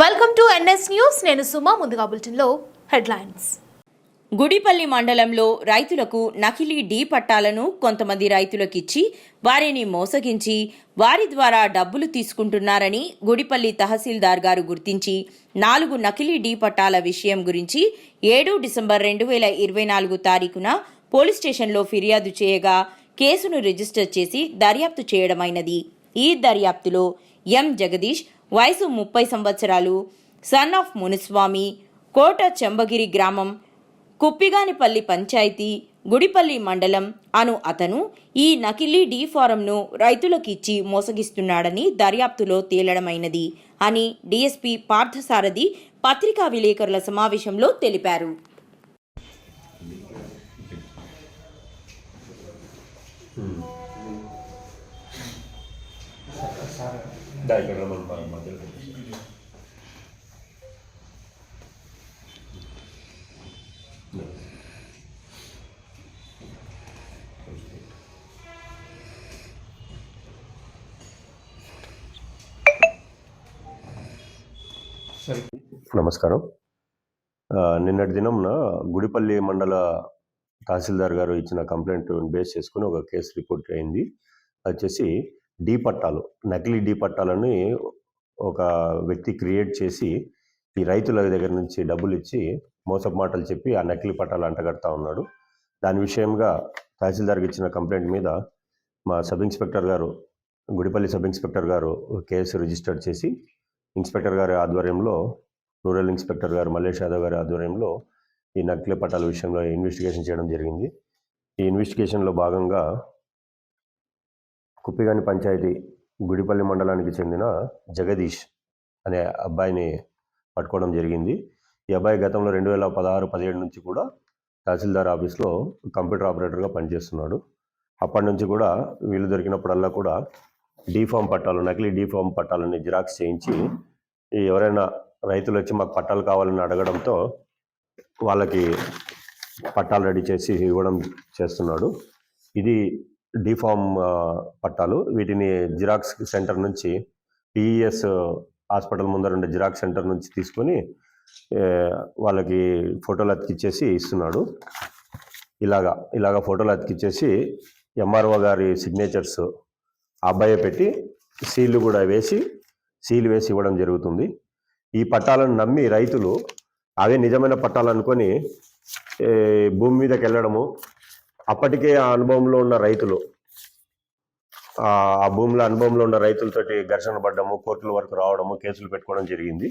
Welcome to NS news. నేను సుమా. ముందుగా బులెటిన్లో హెడ్లైన్స్. గుడిపల్లి మండలంలో రైతులకు నకిలీ డీ పట్టాలను కొంతమంది రైతులకిచ్చి వారిని మోసగించి వారి ద్వారా డబ్బులు తీసుకుంటున్నారని గుడిపల్లి తహసీల్దార్ గారు గుర్తించి 4 నకిలీ డీ పట్టాల విషయం గురించి 7 డిసెంబర్ 2024 తారీఖున పోలీస్ స్టేషన్లో ఫిర్యాదు చేయగా కేసును రిజిస్టర్ చేసి దర్యాప్తు చేయడమైనది. ఈ దర్యాప్తులో ఎం జగదీష్ వయసు 30 సంవత్సరాలు, సన్ ఆఫ్ మునిస్వామి, కోట చెంబగిరి గ్రామం, కుప్పిగానిపల్లి పంచాయతీ, గుడిపల్లి మండలం అను అతను ఈ నకిలీ డీ ఫారంను రైతులకిచ్చి మోసగిస్తున్నాడని దర్యాప్తులో తేలడమైనది అని డీఎస్పీ పార్థసారథి పత్రికా విలేకరుల సమావేశంలో తెలిపారు. నమస్కారం. నిన్నటి దినంన గుడిపల్లి మండల తహసీల్దార్ గారు ఇచ్చిన కంప్లైంట్ బేస్ చేసుకుని ఒక కేసు రిపోర్ట్ అయింది. వచ్చేసి డీ పట్టాలు, నకిలీ డీ పట్టాలని ఒక వ్యక్తి క్రియేట్ చేసి ఈ రైతుల దగ్గర నుంచి డబ్బులు ఇచ్చి మోసపు మాటలు చెప్పి ఆ నకిలీ పట్టాలు అంటగడతా ఉన్నాడు. దాని విషయంగా తహసీల్దార్కి ఇచ్చిన కంప్లైంట్ మీద మా సబ్ ఇన్స్పెక్టర్ గారు, గుడిపల్లి సబ్ ఇన్స్పెక్టర్ గారు కేసు రిజిస్టర్ చేసి ఇన్స్పెక్టర్ గారి ఆధ్వర్యంలో, రూరల్ ఇన్స్పెక్టర్ గారు మల్లేష్ యాదవ్ గారి ఆధ్వర్యంలో ఈ నకిలీ పట్టాల విషయంలో ఇన్వెస్టిగేషన్ చేయడం జరిగింది. ఈ ఇన్వెస్టిగేషన్లో భాగంగా కుప్పిగాని పంచాయతీ గుడిపల్లి మండలానికి చెందిన జగదీష్ అనే అబ్బాయిని పట్టుకోవడం జరిగింది. ఈ అబ్బాయి గతంలో 2016-17 నుంచి కూడా తహసీల్దార్ ఆఫీస్లో కంప్యూటర్ ఆపరేటర్గా పనిచేస్తున్నాడు. అప్పటి నుంచి కూడా వీళ్ళు దొరికినప్పుడల్లా కూడా డీఫామ్ పట్టాలు, నకిలీ డీఫామ్ పట్టాలని జిరాక్స్ చేయించి ఎవరైనా రైతులు వచ్చి మాకు పట్టాలు కావాలని అడగడంతో వాళ్ళకి పట్టాలు రెడీ చేసి ఇవ్వడం చేస్తున్నాడు. ఇది డీఫామ్ పట్టాలు. వీటిని జిరాక్స్ సెంటర్ నుంచి, పిఈఎస్ హాస్పిటల్ ముందర ఉండే జిరాక్స్ సెంటర్ నుంచి తీసుకొని వాళ్ళకి ఫోటోలు అతికిచ్చేసి ఇస్తున్నాడు. ఇలాగా ఫోటోలు అతికిచ్చేసి ఎంఆర్ఓ గారి సిగ్నేచర్స్ అబ్బాయి పెట్టి సీల్ వేసి ఇవ్వడం జరుగుతుంది. ఈ పట్టాలను నమ్మి రైతులు అవే నిజమైన పట్టాలు అనుకొని భూమి మీదకి వెళ్ళడము, అప్పటికే ఆ అనుభవంలో ఉన్న రైతులు, ఆ భూమిలో అనుభవంలో ఉన్న రైతులతోటి ఘర్షణ పడ్డము, కోర్టుల వరకు రావడము, కేసులు పెట్టుకోవడం జరిగింది.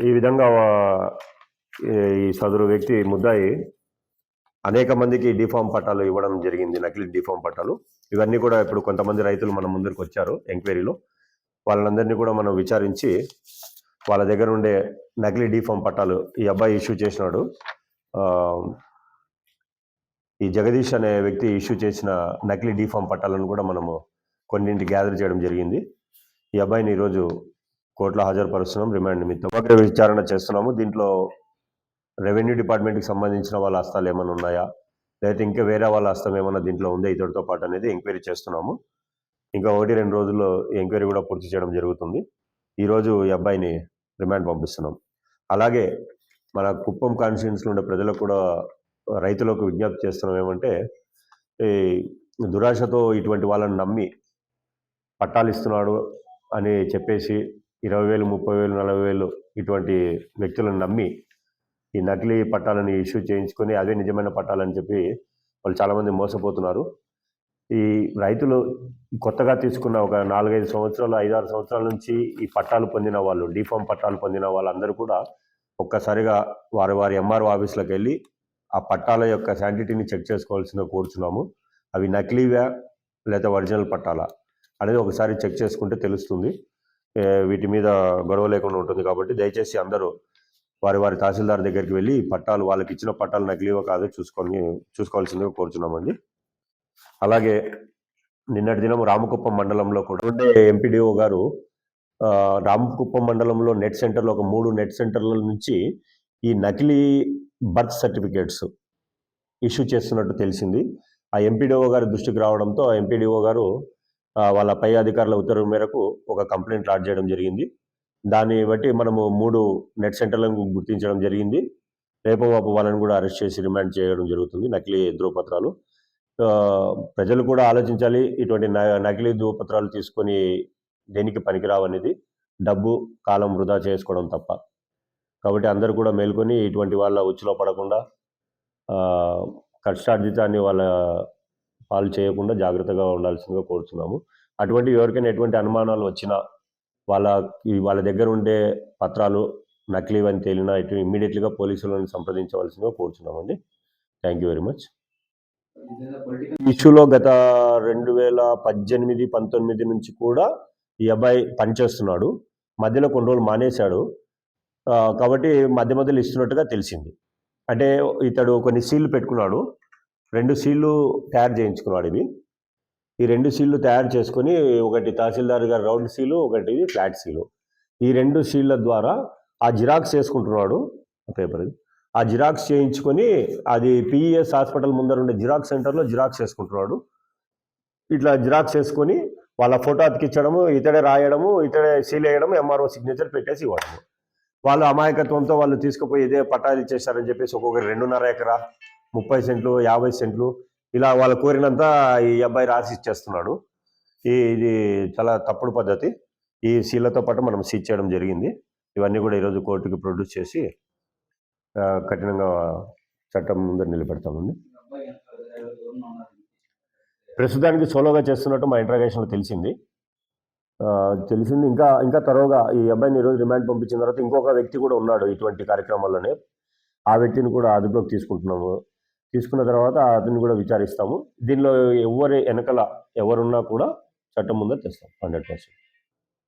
ఈ విధంగా ఈ సదరు వ్యక్తి ముద్దాయి అనేక మందికి డీఫామ్ పట్టాలు ఇవ్వడం జరిగింది, నకిలీ డీఫామ్ పట్టాలు. ఇవన్నీ కూడా ఇప్పుడు కొంతమంది రైతులు మన ముందరికి వచ్చారు ఎంక్వైరీలో. వాళ్ళందరినీ కూడా మనం విచారించి వాళ్ళ దగ్గర ఉండే నకిలీ డీఫామ్ పట్టాలు ఈ అబ్బాయి ఇష్యూ చేసినాడు. ఈ జగదీష్ అనే వ్యక్తి ఇష్యూ చేసిన నకిలీ డీఫామ్ పట్టాలను కూడా మనము కొన్నింటి గ్యాదర్ చేయడం జరిగింది. ఈ అబ్బాయిని ఈరోజు కోర్టులో హాజరుపరుస్తున్నాం, రిమాండ్ నిమిత్తం సమగ్ర విచారణ చేస్తున్నాము. దీంట్లో రెవెన్యూ డిపార్ట్మెంట్కి సంబంధించిన వాళ్ళ హస్తాలు ఏమైనా ఉన్నాయా, లేకపోతే ఇంకా వేరే వాళ్ళ హస్తం ఏమైనా దీంట్లో ఉందా ఇతడితో పాటు అనేది ఎంక్వైరీ చేస్తున్నాము. ఇంకా 1-2 రోజుల్లో ఎంక్వైరీ కూడా పూర్తి చేయడం జరుగుతుంది. ఈరోజు ఈ అబ్బాయిని రిమాండ్ పంపిస్తున్నాం. అలాగే మన కుప్పం కాన్స్టిట్యున్సీలో ఉండే ప్రజలకు కూడా, రైతులకు విజ్ఞప్తి చేస్తున్నాం ఏమంటే, ఈ దురాశతో ఇటువంటి వాళ్ళని నమ్మి పట్టాలు ఇస్తున్నాడు అని చెప్పేసి 20,000, 30,000, 40,000 ఇటువంటి వ్యక్తులను నమ్మి ఈ నకిలీ పట్టాలని ఇష్యూ చేయించుకొని అవే నిజమైన పట్టాలని చెప్పి వాళ్ళు చాలామంది మోసపోతున్నారు. ఈ రైతులు కొత్తగా తీసుకున్న ఒక 4-5 సంవత్సరాలు, 5-6 సంవత్సరాల నుంచి ఈ పట్టాలు పొందిన వాళ్ళు, డీఫామ్ పట్టాలు పొందిన వాళ్ళందరూ కూడా ఒక్కసారిగా వారి ఎంఆర్ఓ ఆఫీస్లోకి వెళ్ళి ఆ పట్టాల యొక్క శాంటిటీని చెక్ చేసుకోవాల్సిందిగా కోరుచున్నాము. అవి నకిలీవా లేదా ఒరిజినల్ పట్టాలా అనేది ఒకసారి చెక్ చేసుకుంటే తెలుస్తుంది. వీటి మీద గొడవ లేకుండా ఉంటుంది. కాబట్టి దయచేసి అందరూ వారి తహసీల్దార్ దగ్గరికి వెళ్ళి పట్టాలు, వాళ్ళకి ఇచ్చిన పట్టాలు నకిలీవో కాదో చూసుకోవాల్సిందిగా కోరుచున్నామండి. అలాగే నిన్నటి దినం రామకుప్పం మండలంలో కూడా ఉండే ఎంపీడీఓ గారు రామకుప్పం మండలంలో నెట్ సెంటర్లో ఒక 3 నెట్ సెంటర్ల నుంచి ఈ నకిలీ బర్త్ సర్టిఫికేట్స్ ఇష్యూ చేస్తున్నట్టు తెలిసింది. ఆ ఎంపీడీఓ గారి దృష్టికి రావడంతో ఆ ఎంపీడీఓ గారు వాళ్ళ పై అధికారుల ఉత్తర్వు మేరకు ఒక కంప్లైంట్ లాడ్జ్ చేయడం జరిగింది. దాన్ని బట్టి మనము 3 నెట్ సెంటర్లను గుర్తించడం జరిగింది. రేపు మాపు వాళ్ళని కూడా అరెస్ట్ చేసి రిమాండ్ చేయడం జరుగుతుంది. నకిలీ ధృవపత్రాలు ప్రజలు కూడా ఆలోచించాలి. ఇటువంటి నకిలీ ధృవపత్రాలు తీసుకొని దేనికి పనికిరావనేది, డబ్బు కాలం వృధా చేసుకోవడం తప్ప. కాబట్టి అందరూ కూడా మేల్కొని ఇటువంటి వాళ్ళ ఉచ్చులో పడకుండా కష్టార్జితాన్ని వాళ్ళ పాలు చేయకుండా జాగ్రత్తగా ఉండాల్సిందిగా కోరుతున్నాము. అటువంటి ఎవరికైనా ఎటువంటి అనుమానాలు వచ్చినా వాళ్ళ దగ్గర ఉండే పత్రాలు నకిలీవని తేలినా ఇమ్మీడియట్లీగా పోలీసులను సంప్రదించవలసిందిగా కోరుతున్నామండి. Thank you very much. ఇష్యూలో గత 2018-19 నుంచి కూడా ఈ అబ్బాయి పనిచేస్తున్నాడు. మధ్యలో కొన్ని రోజులు మానేశాడు. కాబట్టి మధ్యలో ఇస్తున్నట్టుగా తెలిసింది. అంటే ఇతడు కొన్ని సీళ్లు పెట్టుకున్నాడు. 2 సీళ్లు తయారు చేయించుకున్నాడు. ఈ 2 సీళ్లు తయారు చేసుకొని, ఒకటి తహసీల్దార్ గారి రౌండ్ సీలు, ఒకటి ఫ్లాట్ సీలు. ఈ 2 సీళ్ల ద్వారా ఆ జిరాక్స్ చేసుకుంటున్నాడు. పేపర్ ఆ జిరాక్స్ చేయించుకొని అది పిఈఎస్ హాస్పిటల్ ముందర ఉండే జిరాక్స్ సెంటర్లో జిరాక్స్ చేసుకుంటున్నాడు. ఇట్లా జిరాక్స్ చేసుకొని వాళ్ళ ఫోటో అతికించడము, ఇతడే రాయడము, ఇతడే సీల్ వేయడము, ఎంఆర్ఓ సిగ్నేచర్ పెట్టేసి ఇవ్వడము. వాళ్ళు అమాయకత్వంతో వాళ్ళు తీసుకుపోయి ఇదే పట్టాలు ఇచ్చేస్తారని చెప్పేసి ఒక్కొక్కరు 2.5 ఎకరా, 30 సెంట్లు, 50 సెంట్లు ఇలా వాళ్ళు కోరినంత ఈ అబ్బాయి రాసి ఇచ్చేస్తున్నాడు. ఇది చాలా తప్పుడు పద్ధతి. ఈ సీళ్లతో పాటు మనం సీజ్ చేయడం జరిగింది. ఇవన్నీ కూడా ఈరోజు కోర్టుకి ప్రొడ్యూస్ చేసి కఠినంగా చట్టం ముందర నిలబెడతామండి. ప్రస్తుతానికి సోలోగా చేస్తున్నట్టు మా ఇంట్రాగేషన్లో తెలిసింది. ఇంకా తరోగా ఈ అబ్బాయిని ఈరోజు రిమాండ్ పంపించిన తర్వాత ఇంకొక వ్యక్తి కూడా ఉన్నాడు ఇటువంటి కార్యక్రమాల్లోనే. ఆ వ్యక్తిని కూడా అదుపులోకి తీసుకుంటున్నాము. తీసుకున్న తర్వాత అతన్ని కూడా విచారిస్తాము. దీనిలో ఎవరున్నా కూడా చట్టం ముందర తెస్తాం 100%.